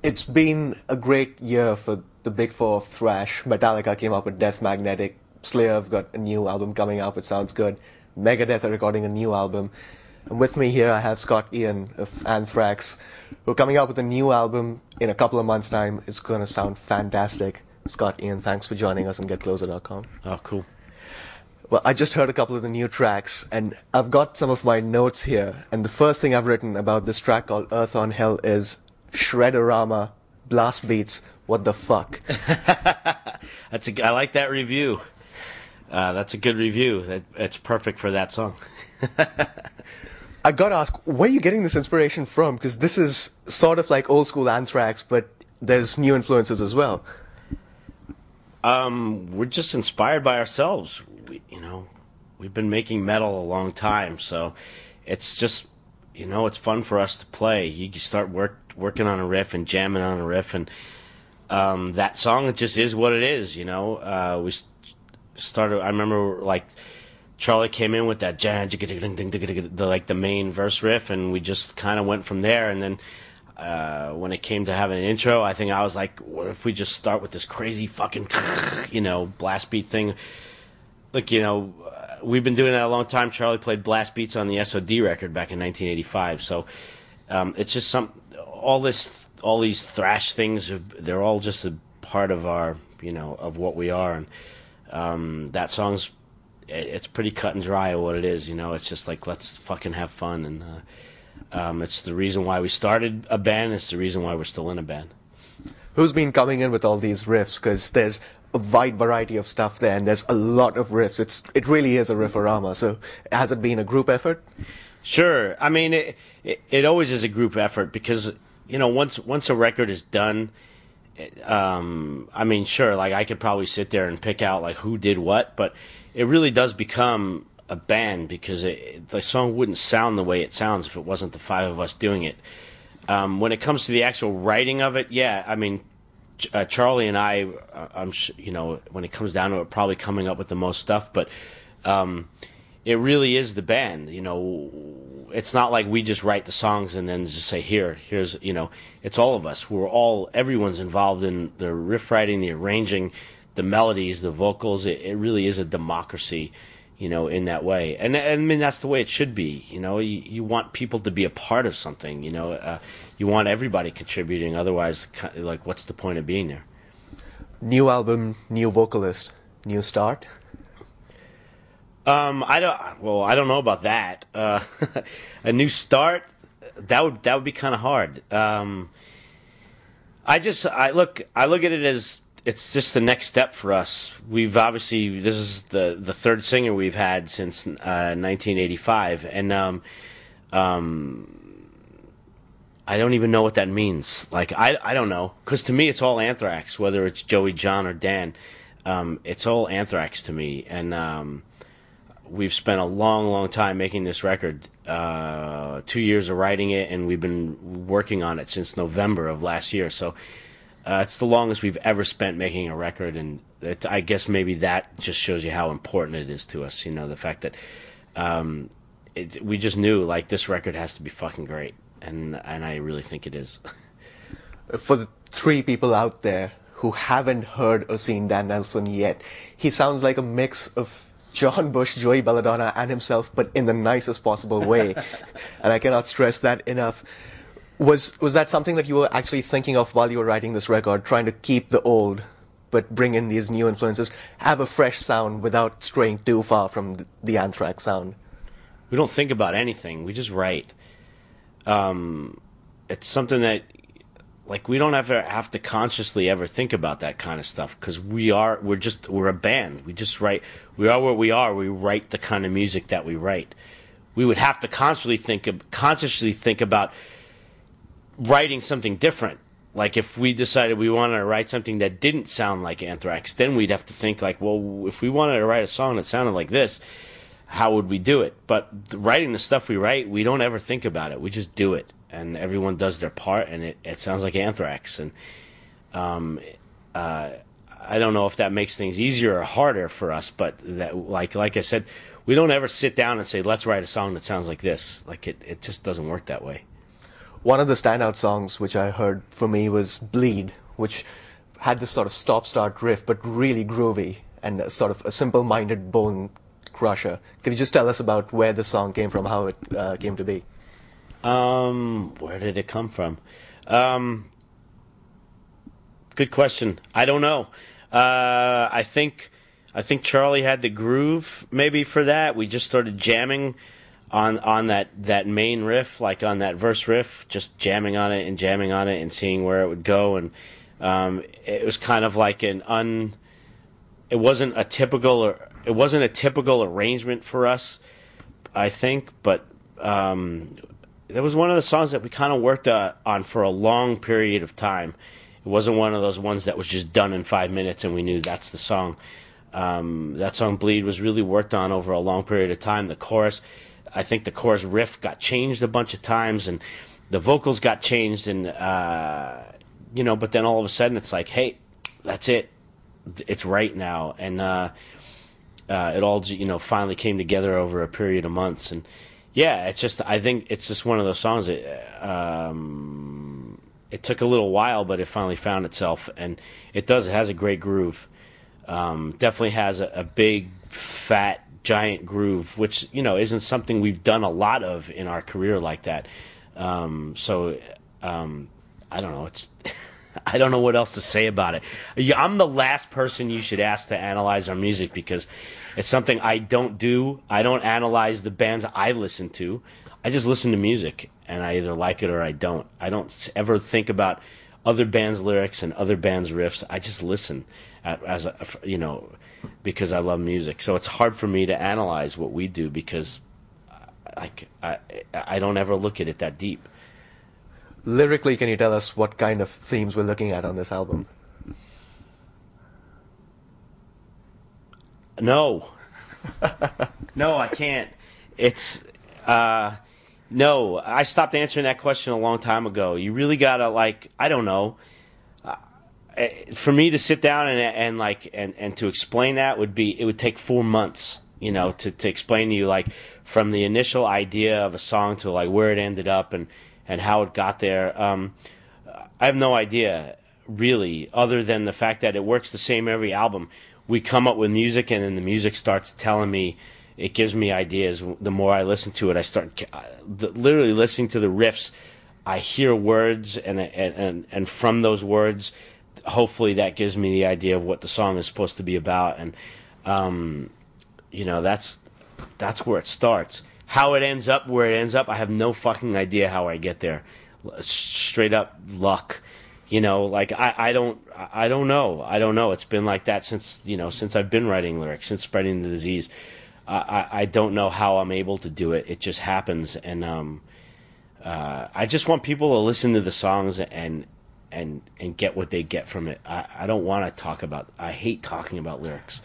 It's been a great year for the big four of thrash. Metallica came up with Death Magnetic. Slayer have got a new album coming out, it sounds good. Megadeth are recording a new album. And with me here I have Scott Ian of Anthrax, who are coming out with a new album in a couple of months' time. It's going to sound fantastic. Scott Ian, thanks for joining us on GetCloser.com. Oh, cool. Well, I just heard a couple of the new tracks, and I've got some of my notes here. And the first thing I've written about this track called Earth on Hell is Shredderama, Blast Beats, what the fuck? I like that review. That's a good review. It's perfect for that song. I gotta ask, where are you getting this inspiration from? Because this is sort of like old school Anthrax, but there's new influences as well. We're just inspired by ourselves. We've been making metal a long time, so it's just, it's fun for us to play. You start working on a riff and jamming on a riff, and that song, it just is what it is. We started. I remember like Charlie came in with that the main verse riff, and we just kind of went from there. And then when it came to having an intro, I think I was like, what if we just start with this crazy fucking blast beat thing? Look, we've been doing that a long time. Charlie played blast beats on the SOD record back in 1985. So it's just all these thrash things. They're all just a part of our, of what we are. And that song's, it's pretty cut and dry of what it is. It's just like, let's fucking have fun. And it's the reason why we started a band. It's the reason why we're still in a band. Who's been coming in with all these riffs? Because there's a wide variety of stuff there, and there's a lot of riffs. It really is a riffarama. So has it been a group effort? Sure. I mean, it always is a group effort because, once a record is done, I mean, sure, like I could probably sit there and pick out like who did what, but it really does become a band because the song wouldn't sound the way it sounds if it wasn't the five of us doing it. When it comes to the actual writing of it, yeah, I mean, Charlie and I, when it comes down to it, probably coming up with the most stuff, but it really is the band. It's not like we just write the songs and then just say, here's, it's all of us. Everyone's involved in the riff writing, the arranging, the melodies, the vocals. It really is a democracy, in that way. And I mean, that's the way it should be. You want people to be a part of something, you want everybody contributing. Otherwise, like, what's the point of being there? New album, new vocalist, new start? I don't know about that. A new start, that would be kind of hard. I look at it as it's just the next step for us. We've obviously, this is the third singer we've had since 1985, and I don't even know what that means. Like, I don't know, because to me it's all Anthrax, whether it's Joey, John, or Dan. It's all Anthrax to me, and we've spent a long, long time making this record. 2 years of writing it, and we've been working on it since November of last year. So it's the longest we've ever spent making a record, and I guess maybe that just shows you how important it is to us. The fact that we just knew, like, this record has to be fucking great, and I really think it is. For the three people out there who haven't heard or seen Dan Nelson yet, he sounds like a mix of John Bush, Joey Belladonna, and himself, but in the nicest possible way. And I cannot stress that enough. Was that something that you were actually thinking of while you were writing this record, trying to keep the old, but bring in these new influences, have a fresh sound without straying too far from the Anthrax sound? We don't think about anything. We just write. It's something that, like, we don't have to consciously ever think about that kind of stuff, because we're a band. We just write. We are what we are. We write the kind of music that we write. We would have to consciously think about writing something different. Like, if we decided we wanted to write something that didn't sound like Anthrax, then we'd have to think like, well, if we wanted to write a song that sounded like this, how would we do it? But writing the stuff we write, we don't ever think about it. We just do it, and everyone does their part, and it sounds like Anthrax. And I don't know if that makes things easier or harder for us, but that, like I said, we don't ever sit down and say, let's write a song that sounds like this. Like, it just doesn't work that way. One of the standout songs which I heard for me was Bleed, which had this sort of stop-start riff, but really groovy and sort of a simple-minded bone crusher. Could you just tell us about where the song came from, how it came to be? Where did it come from? Good question. I don't know. I think Charlie had the groove maybe for that. We just started jamming on that main riff, like on that verse riff, just jamming on it and seeing where it would go. And it was kind of like it wasn't a typical arrangement for us, I think, but it was one of the songs that we kind of worked on for a long period of time. It wasn't one of those ones that was just done in 5 minutes and we knew that's the song. That song Bleed was really worked on over a long period of time. The chorus, I think the chorus riff got changed a bunch of times and the vocals got changed and, but then all of a sudden it's like, hey, that's it. It's right now. And it all, finally came together over a period of months. And yeah, I think it's just one of those songs that, it took a little while, but it finally found itself, and it has a great groove. Definitely has a big, fat, giant groove, which, isn't something we've done a lot of in our career like that. I don't know. I don't know what else to say about it. I'm the last person you should ask to analyze our music because it's something I don't do. I don't analyze the bands I listen to. I just listen to music, and I either like it or I don't. I don't ever think about other bands' lyrics and other bands' riffs. I just listen because I love music. So it's hard for me to analyze what we do because I don't ever look at it that deep. Lyrically, can you tell us what kind of themes we're looking at on this album? No. No, I can't. It's... No, I stopped answering that question a long time ago. You really gotta I don't know. For me to sit down and to explain that it would take 4 months, to explain to you from the initial idea of a song to where it ended up and how it got there. I have no idea really, other than the fact that it works the same every album. We come up with music and then the music starts telling me. It gives me ideas. The more I listen to it, I start literally listening to the riffs. I hear words, and from those words, hopefully that gives me the idea of what the song is supposed to be about. And that's where it starts. How it ends up, where it ends up, I have no fucking idea how I get there. Straight up luck. I don't know. It's been like that since I've been writing lyrics, since Spreading the Disease. I don't know how I'm able to do it. It just happens, and I just want people to listen to the songs and get what they get from it. I don't want to talk about. I hate talking about lyrics.